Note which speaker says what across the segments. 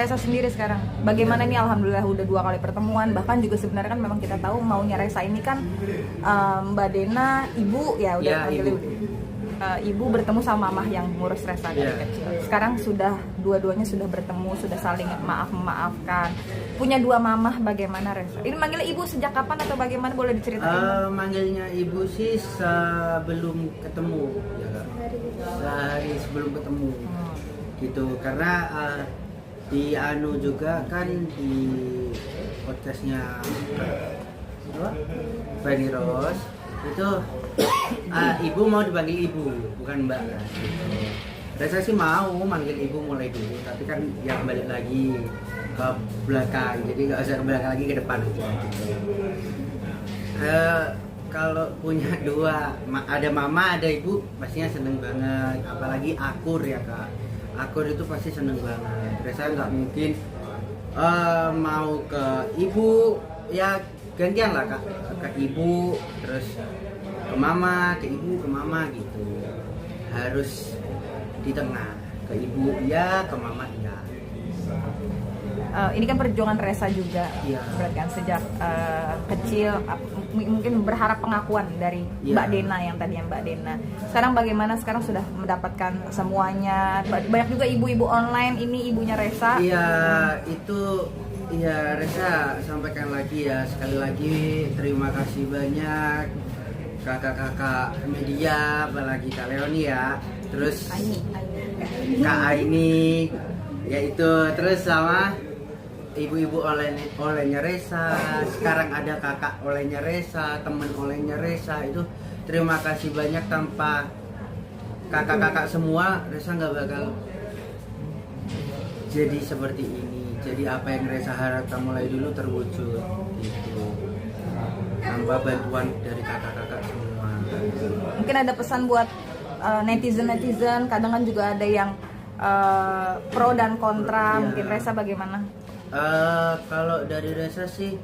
Speaker 1: Resa sendiri sekarang, bagaimana nih? Alhamdulillah udah 2 kali pertemuan, bahkan juga sebenarnya kan memang kita tahu maunya Resa ini kan Mbak Dena, ibu ya udah panggil ibu bertemu sama mamah yang ngurus Resa dari kecil. Sekarang sudah dua-duanya sudah bertemu, sudah saling memaafkan. Punya 2 mamah, bagaimana Resa? Ini manggilnya ibu sejak kapan atau bagaimana, boleh diceritain?
Speaker 2: Manggilnya ibu sih sebelum ketemu, ya Kak. Sehari sebelum ketemu. Gitu, karena di Anu juga kan di podcastnya Feni Rose itu ibu mau dipanggil ibu, bukan mbak kan, gitu. Resa sih mau manggil ibu mulai dulu, tapi kan ya balik lagi ke belakang, jadi nggak usah ke belakang lagi, ke depan aja gitu. Kalau punya 2, ada mama ada ibu, pastinya seneng banget, apalagi akur ya Kak. Akur itu pasti seneng banget. Resa nggak mungkin mau ke ibu, ya gantian lah Kak, ke ibu terus ke mama, ke ibu ke mama gitu. Harus di tengah, ke ibu ya, ke mama ya.
Speaker 1: Ini kan perjuangan Resa juga, berarti kan sejak kecil mungkin berharap pengakuan dari Mbak Dena yang tadinya Mbak Dena. Sekarang bagaimana? Sekarang sudah mendapatkan semuanya. Banyak juga ibu-ibu online, ini ibunya Resa.
Speaker 2: Iya, itu ya Resa sampaikan lagi ya, sekali lagi terima kasih banyak kakak-kakak media, apalagi Kak Leoni ya, terus Kak Aini, yaitu terus sama ibu-ibu olehnya Resa, sekarang ada kakak olehnya Resa, temen olehnya Resa, itu terima kasih banyak. Tanpa kakak-kakak semua Resa nggak bakal jadi seperti ini. Jadi apa yang Resa harapkan mulai dulu terwujud gitu, tanpa bantuan dari kakak-kakak semua.
Speaker 1: Mungkin ada pesan buat netizen, kadang kan juga ada yang pro dan kontra, mungkin Resa bagaimana?
Speaker 2: Kalau dari Resa sih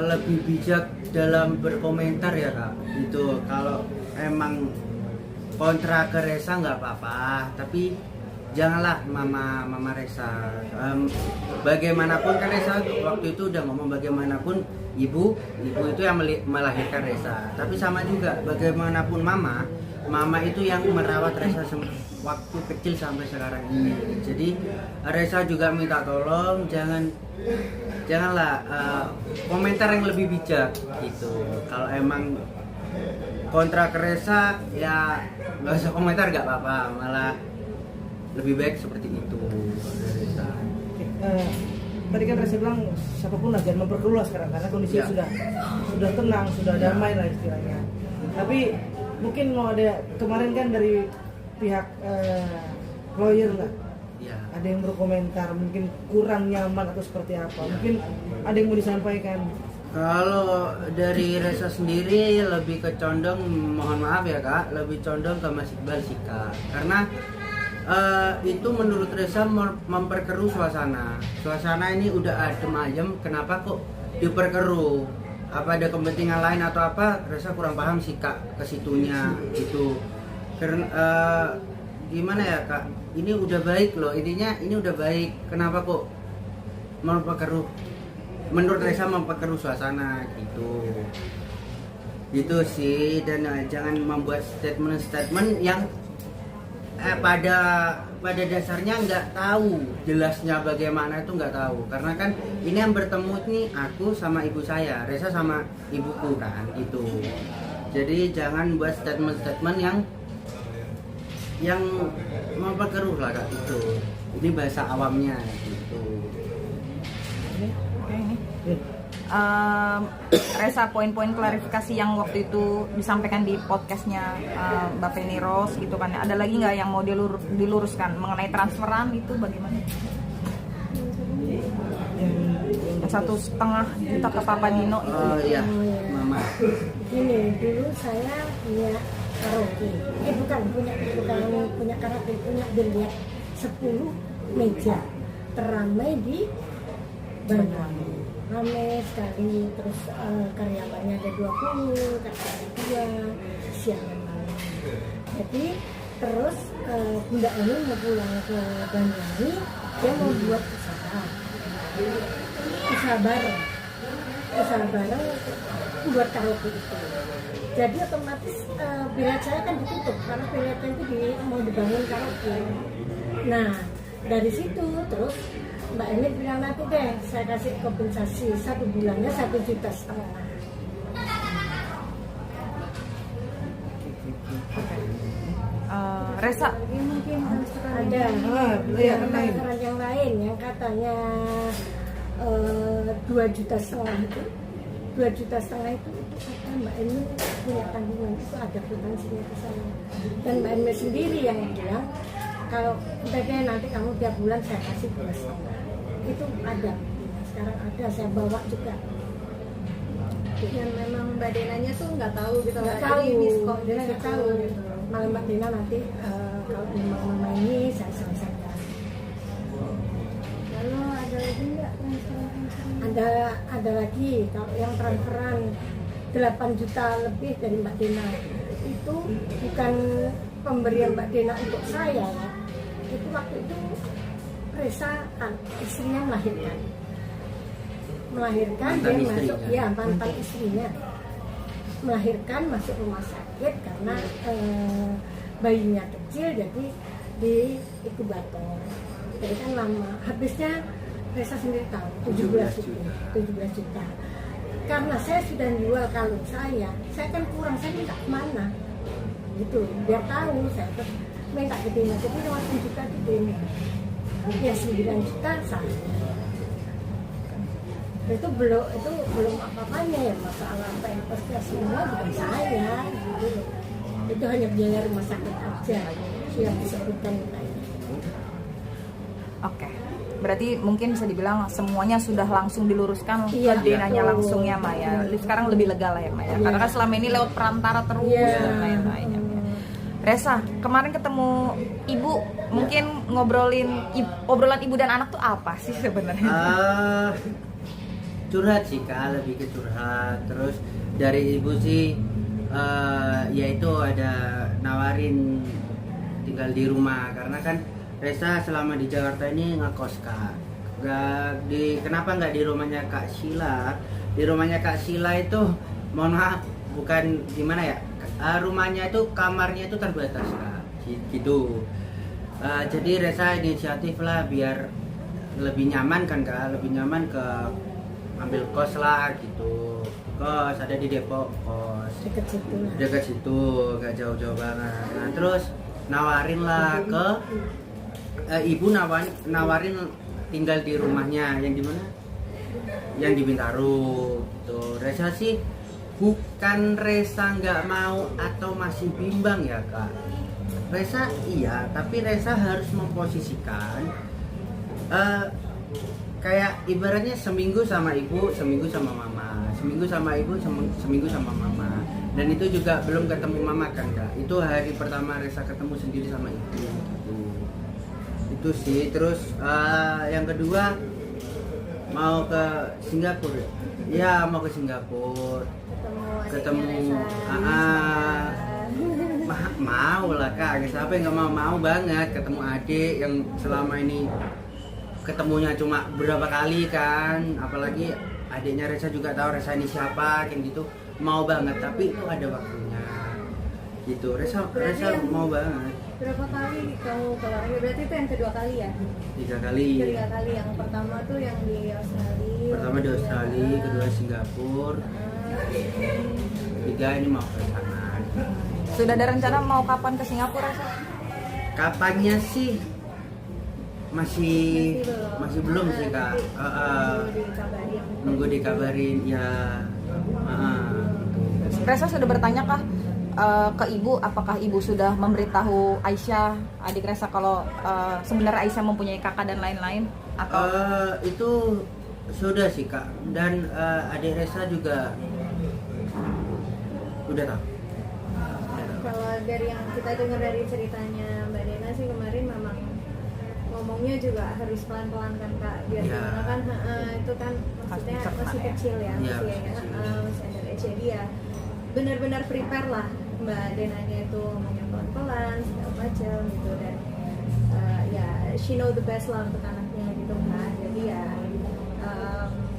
Speaker 2: lebih bijak dalam berkomentar ya Kak. Itu kalau emang kontra ke Resa nggak apa-apa, tapi janganlah mama Resa. Bagaimanapun kan Resa waktu itu udah ngomong, bagaimanapun ibu itu yang melahirkan Resa. Tapi sama juga bagaimanapun mama itu yang merawat Resa waktu kecil sampai sekarang ini. Jadi Resa juga minta tolong janganlah komentar yang lebih bijak gitu. Kalau emang kontra ke Resa ya nggak usah komentar, nggak apa-apa, malah lebih baik seperti itu. Resa.
Speaker 3: Tadi kan Resa bilang siapapun lah jangan memperkeruh sekarang karena kondisinya sudah tenang, sudah damai lah istilahnya. Tapi mungkin mau ada kemarin kan dari pihak lawyer nggak?
Speaker 2: Ya.
Speaker 3: Ada yang berkomentar mungkin kurang nyaman atau seperti apa? Mungkin ada yang mau disampaikan?
Speaker 2: Kalau dari Resa sendiri lebih ke condong, mohon maaf ya Kak, lebih condong ke Mas Iqbal Sika, karena itu menurut Resa memperkeruh suasana. Suasana ini udah adem ayem, kenapa kok diperkeruh? Apa ada kepentingan lain atau apa? Resa kurang paham sih Kak ke situnya gitu. Karena gimana ya Kak? Ini udah baik loh, intinya ini udah baik. Kenapa kok memperkeruh? Menurut Resa memperkeruh suasana gitu. Gitu sih, dan jangan membuat statement yang pada dasarnya nggak tahu jelasnya bagaimana, itu nggak tahu, karena kan ini yang bertemu nih aku sama ibu saya, Resa sama ibuku kan gitu. Jadi jangan buat statement yang memperkeruh lah Kak itu. Ini bahasa awamnya gitu.
Speaker 1: Resa, poin-poin klarifikasi yang waktu itu disampaikan di podcastnya Mbak Feni Rose gitu kan, ada lagi nggak yang mau diluruskan mengenai transferan itu bagaimana? 1,5 juta ke Papa Dino itu.
Speaker 2: Oh iya, Mama.
Speaker 4: Gini, dulu saya punya karaoke. Bukan punya karaoke, punya biliar 10 meja teramai di Banyuwangi. Ramai sekali, terus karyawannya ada 20, kakak ada 2, siang dan malam. Jadi Terus Bunda ini mau pulang ke Banyuwangi, dia mau buat usaha bareng buat karaoke itu. Jadi otomatis bilet saya kan ditutup karena biletnya itu mau dibangun karaoke. Nah dari situ terus Mbak Eni bilang nanti deh saya kasih kompensasi 1 bulannya 1,5 juta.
Speaker 1: Resa,
Speaker 4: Mungkin ada peran yang lain yang katanya 2,5 juta itu 2,5 juta itu kata Mbak Eni punya tanggungan, itu ada kwitansinya ke saya. Dan Mbak Eni sendiri yang bilang kalau udah deh nanti kamu tiap bulan saya kasih 2,5. Itu ada, sekarang ada, saya bawa juga.
Speaker 5: Yang memang Mbak Denanya tuh nggak tahu gitu,
Speaker 4: Nggak tahu,
Speaker 5: dia
Speaker 4: nggak tahu. Malah Mbak Dina nanti kalau memang mama ini saya selesaikan.
Speaker 5: Lalu ada lagi nggak yang
Speaker 4: Ada lagi kalau yang transferan 8 juta lebih dari Mbak Dina itu bukan pemberian Mbak Dina untuk saya ya. Itu waktu itu Resa istrinya melahirkan
Speaker 2: Mantan
Speaker 4: dia
Speaker 2: istrinya.
Speaker 4: masuk ya mantan istrinya melahirkan masuk rumah sakit karena bayinya kecil jadi di inkubator. Jadi kan lama habisnya Resa sendiri tahu 17 juta. Karena saya sudah jual kalung saya kan kurang, saya minta kemana gitu biar tahu, saya terus minta ke Dina, jadi 8 juta ke Dina ya 9 juta saya. Itu belum apa-apanya ya, masalah pempersnya semua bukan saya gitu. Itu hanya biaya rumah sakit aja yang disebutkan tadi.
Speaker 1: oke. Berarti mungkin bisa dibilang semuanya sudah langsung diluruskan ke
Speaker 4: Iya,
Speaker 1: Denanya
Speaker 4: betul.
Speaker 1: langsung ya Maya. Sekarang lebih lega lah ya Maya.
Speaker 4: Iya.
Speaker 1: Karena kan selama ini lewat perantara terus
Speaker 4: Iya.
Speaker 1: dan lain-lain. Resa, kemarin ketemu ibu, mungkin obrolan ibu dan anak tuh apa sih sebenarnya?
Speaker 2: Curhat sih Kak, lebih ke curhat. Terus dari ibu sih yaitu ada nawarin tinggal di rumah karena kan Resa selama di Jakarta ini ngekos Kak. Kenapa nggak di rumahnya Kak Sheila? Di rumahnya Kak Sheila itu mohon maaf bukan gimana ya, rumahnya itu kamarnya itu terbatas Kak, gitu. Jadi Resa inisiatif lah biar lebih nyaman kan Kak, lebih nyaman ke ambil kos lah gitu. Kos ada di Depok, kos dekat situ, gak jauh-jauh banget. Nah terus nawarin lah ke ibu nawarin tinggal di rumahnya yang di mana? Yang di Bintaro gitu. Resa sih bukan Resa nggak mau atau masih bimbang ya Kak. Resa iya, tapi Resa harus memposisikan kayak ibaratnya seminggu sama ibu, seminggu sama mama, seminggu sama ibu, seminggu sama mama. Dan itu juga belum ketemu mama kan Kak. Itu hari pertama Resa ketemu sendiri sama ibu gitu. Itu sih. Terus yang kedua mau ke Singapura. Ya mau ke Singapura. Ketemu mau lah Kak, siapa yang nggak mau banget ketemu adik yang selama ini ketemunya cuma berapa kali kan, apalagi adiknya Resa juga tahu Resa ini siapa kayak gitu, mau banget tapi itu ada waktunya gitu. Resa mau banget.
Speaker 5: Berapa kali kamu keluar? Berarti itu yang kedua kali ya?
Speaker 2: 3 kali.
Speaker 5: 3 kali. Yang pertama tuh yang di Australia.
Speaker 2: Pertama di Australia, kedua Singapura, 3 ini mau ke sana.
Speaker 1: Sudah ada rencana mau kapan ke Singapura?
Speaker 2: Kapannya sih masih belum sih Kak. Nunggu dikabarin ya.
Speaker 1: Resa sudah bertanyakah ke ibu, apakah ibu sudah memberitahu Aisyah adik Resa kalau sebenarnya Aisyah mempunyai kakak dan lain-lain atau
Speaker 2: itu sudah sih Kak, dan adik Resa juga udah tahu.
Speaker 5: Kalau dari yang kita dengar dari ceritanya Mbak Dena sih kemarin memang ngomongnya juga harus pelan-pelan kan Kak, biar
Speaker 2: Ya.
Speaker 5: gimana kan itu kan maksudnya masih kecil ya,
Speaker 2: Ya,
Speaker 5: masih ada ece dia benar-benar prepare lah Mbak Denanya itu ngomongnya pelan-pelan segala macam gitu, dan ya she know the best lah untuk anaknya gitu kan. Jadi ya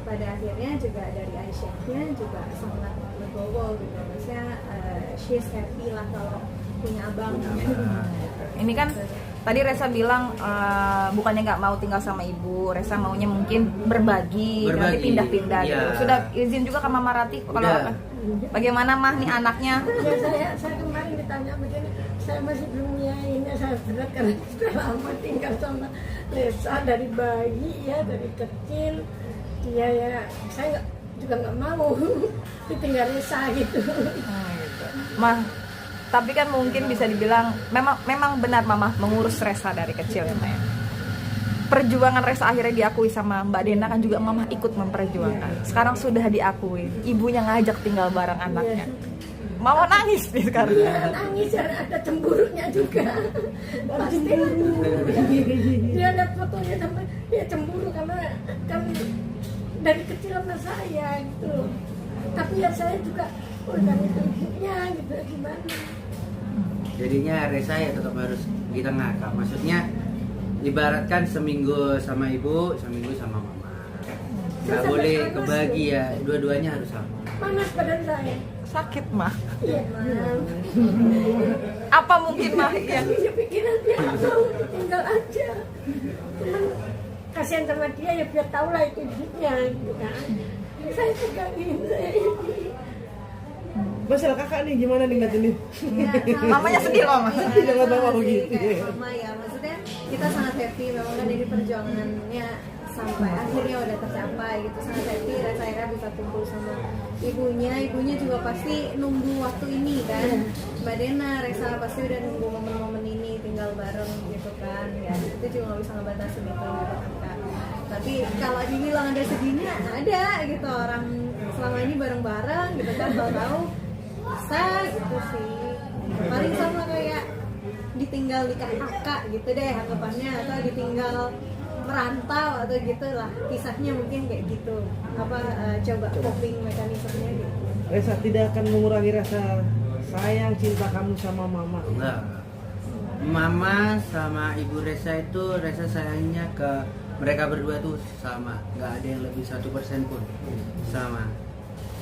Speaker 5: pada akhirnya juga dari Aisyahnya juga sangat legowo gitu, maksudnya she's happy lah kalau punya abang.
Speaker 1: Ini kan tadi Resa bilang bukannya nggak mau tinggal sama ibu, Resa maunya mungkin berbagi. Nanti pindah-pindah
Speaker 2: Iya.
Speaker 1: gitu. Sudah izin juga ke Mama Rati kalau
Speaker 2: Udah.
Speaker 1: bagaimana mah nih anaknya?
Speaker 4: Ya, saya kemarin ditanya begini, saya masih belum nyiainnya, saya berat karena sudah lama tinggal sama Resa dari bayi ya, dari kecil. Dia ya, saya juga nggak mau ditinggal Resa gitu.
Speaker 1: Mah, tapi kan mungkin bisa dibilang memang benar Mama mengurus Resa dari kecil ya, Mah, ya. Perjuangan Resa akhirnya diakui sama Mbak Dena kan juga Mama ikut memperjuangkan. Sekarang sudah diakui, ibunya ngajak tinggal bareng anaknya. Mama nangis nih sekarang.
Speaker 4: Dia nangis, ada cemburunya juga. Pasti dia lihat fotonya sampai dia cemburu karena kan dari kecil sama saya gitu. Tapi ya saya juga udah hidupnya gitu, gimana?
Speaker 2: Jadinya Resa ya tetap harus di tengah Kak. Maksudnya ibaratkan seminggu sama ibu, seminggu sama mama. Nggak boleh kebagi ya, dua-duanya harus sama.
Speaker 4: Panas badan saya.
Speaker 1: Sakit Mah.
Speaker 4: Iya.
Speaker 1: Apa mungkin Mah yang
Speaker 4: Dia pikiran dia nggak mau tinggal aja. Cuman kasihan sama dia ya, biar tahu lah itu hidupnya gitu kan. Saya pegangin saya ini.
Speaker 3: Masalah kakak nih gimana nih ngeliat ini?
Speaker 1: mamanya sedih loh Mah.
Speaker 3: Jangan bawa begitu.
Speaker 5: Mama ya, maksudnya kita sangat happy memang kan dari perjuangannya sampai akhirnya udah tercapai gitu, sangat happy. Resa akhirnya bisa kumpul sama ibunya juga pasti nunggu waktu ini kan. Mbak Dena, Resa pasti udah nunggu momen-momen ini tinggal bareng gitu kan. Ya itu juga nggak bisa ngebatasin itu gitu kan. Tapi kalau dibilang ada sedihnya ada gitu, orang selama ini bareng-bareng gitu kan, tahu-tahu bisa gitu sih. Paling sama kayak ditinggal di kakak gitu deh anggapannya, atau ditinggal merantau atau gitulah, kisahnya mungkin kayak gitu. Coba coping mekanismenya gitu.
Speaker 3: Resa tidak akan mengurangi rasa sayang cinta kamu sama mama.
Speaker 2: Enggak. Mama sama ibu Resa itu Resa sayangnya ke mereka berdua tuh sama, nggak ada yang lebih 1% pun sama.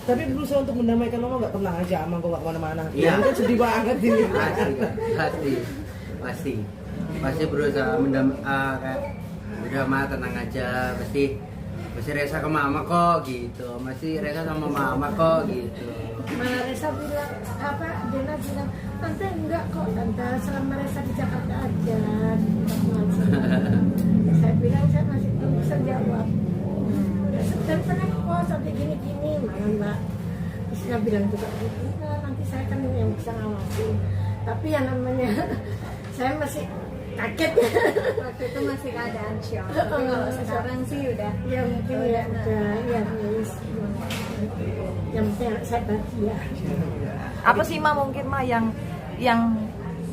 Speaker 3: Tapi berusaha untuk mendamaikan mama, nggak tenang aja aman kok nggak kemana-mana.
Speaker 2: Iya.
Speaker 3: Kan sedih banget ini.
Speaker 2: Pasti berusaha kayak udah mah tenang aja, pasti Resa ke mama kok gitu, masih Resa sama mama kok gitu.
Speaker 4: Malah Resa bilang, Dena bilang, tante enggak kok, tante selama Resa di Jakarta aja. Saya bilang saya masih belum bisa jawab. Dan kenapa sampai gini-gini, mana Mbak? Terus dia bilang juga gitu, nanti saya kan yang bisa ngawasin. Tapi yang namanya saya masih kaget.
Speaker 5: Waktu itu masih keadaan shock. Tapi kalau sekarang sih udah
Speaker 4: Ya mungkin ya udah ya wis. Yang penting saya bahagia.
Speaker 1: Apa sih Mah mungkin Mah yang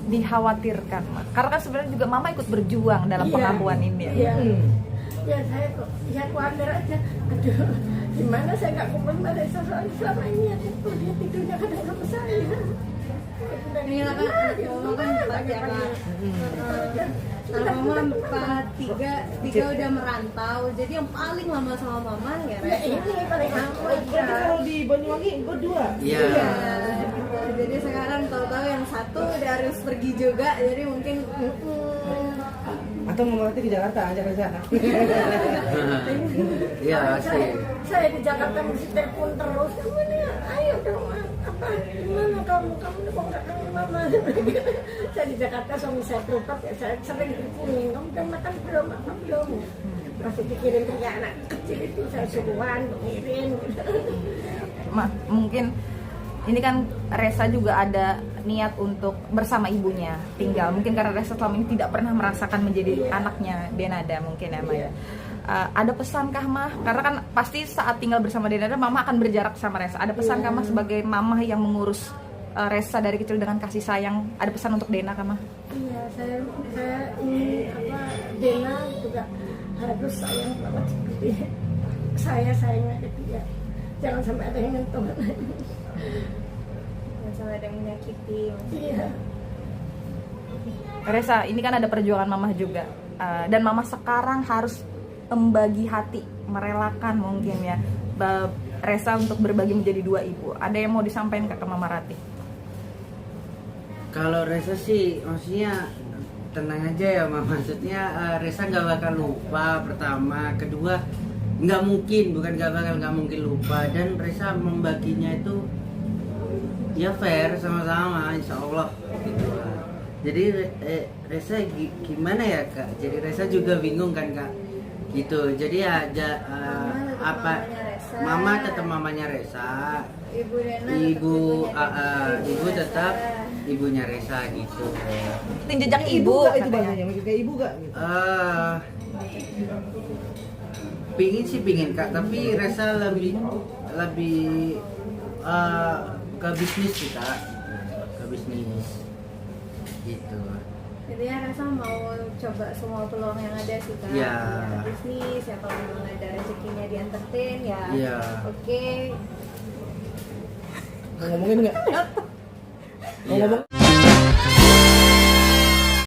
Speaker 1: dikhawatirkan Mah? Karena kan sebenarnya juga Mama ikut berjuang dalam
Speaker 4: Iya.
Speaker 1: pengakuan ini.
Speaker 4: Iya. Ya saya kok ya khawatir aja. Aduh, gimana saya nggak kumpul sama Resa soalnya selama ini ya dia tidurnya kadang sama saya.
Speaker 5: ini lah kan anak mama kan 4 ya kan. Anak mama 4, 3 udah merantau. Jadi yang paling lama sama mama ya
Speaker 4: Ya
Speaker 5: Resa.
Speaker 4: ini paling lama.
Speaker 3: Berarti kalau di Banyuwangi berdua.
Speaker 2: Iya.
Speaker 5: Iya, gitu. Jadi sekarang tahu-tahu yang satu udah harus pergi juga. Jadi mungkin
Speaker 3: Atau mama nanti di Jakarta ajak Resa.
Speaker 2: Iya pasti.
Speaker 4: Saya di Jakarta mesti telepon terus. Gimana ya? Ayo dong. Gimana kamu kok nggak kangen mama? Saya di Jakarta suami saya kelupak ya, saya sering dihubungin. Kamu udah makan belum? Masih dikirim ke anak kecil itu saya suruhan kirim.
Speaker 1: Mah, mungkin ini kan Resa juga ada niat untuk bersama ibunya tinggal. Mungkin karena Resa selama ini tidak pernah merasakan menjadi anaknya Denada mungkin ya Mah ya. Ada pesankah Mah? Karena kan pasti saat tinggal bersama Denada Mama akan berjarak sama Resa. Ada pesankah Mah sebagai mama yang mengurus Resa dari kecil dengan kasih sayang? Ada pesan untuk Dena kah Mah?
Speaker 4: Iya, saya ingin Dena juga harus sayang banget seperti saya sayangnya ke dia. Jangan sampai ada yang nyentuh.
Speaker 5: misalnya ada yang menyakiti.
Speaker 4: Iya.
Speaker 1: Resa, ini kan ada perjuangan mamah juga, dan mamah sekarang harus membagi hati, merelakan mungkin ya Resa untuk berbagi menjadi dua ibu. Ada yang mau disampaikan ke Mama Ratih?
Speaker 2: Kalau Resa sih maksudnya tenang aja ya Mama, maksudnya Resa nggak bakal lupa pertama, kedua nggak mungkin lupa, dan Resa membaginya itu ya fair sama-sama insya Allah gitu lah. Jadi Resa gimana ya Kak, jadi Resa juga bingung kan Kak gitu, jadi apa Mama tetap mamanya Resa,
Speaker 5: Ibu Dena
Speaker 2: ibu tetap ibunya Resa gitu.
Speaker 1: Ikutin jejak ibu
Speaker 3: gak itu
Speaker 1: katanya.
Speaker 3: bahasanya, mikir kayak ibu gak gitu.
Speaker 2: Pingin Kak, tapi Resa lebih ke bisnis sih Kak, ke bisnis gitu.
Speaker 5: Jadi ya Resa mau coba semua peluang yang ada sih Kak.
Speaker 2: Iya.
Speaker 5: Ya, bisnis ya, kalau memang ada rezekinya di entertain ya.
Speaker 2: Iya.
Speaker 5: Oke.
Speaker 3: Mau ngomongin nggak? Mau
Speaker 2: Iya.
Speaker 3: ngomong?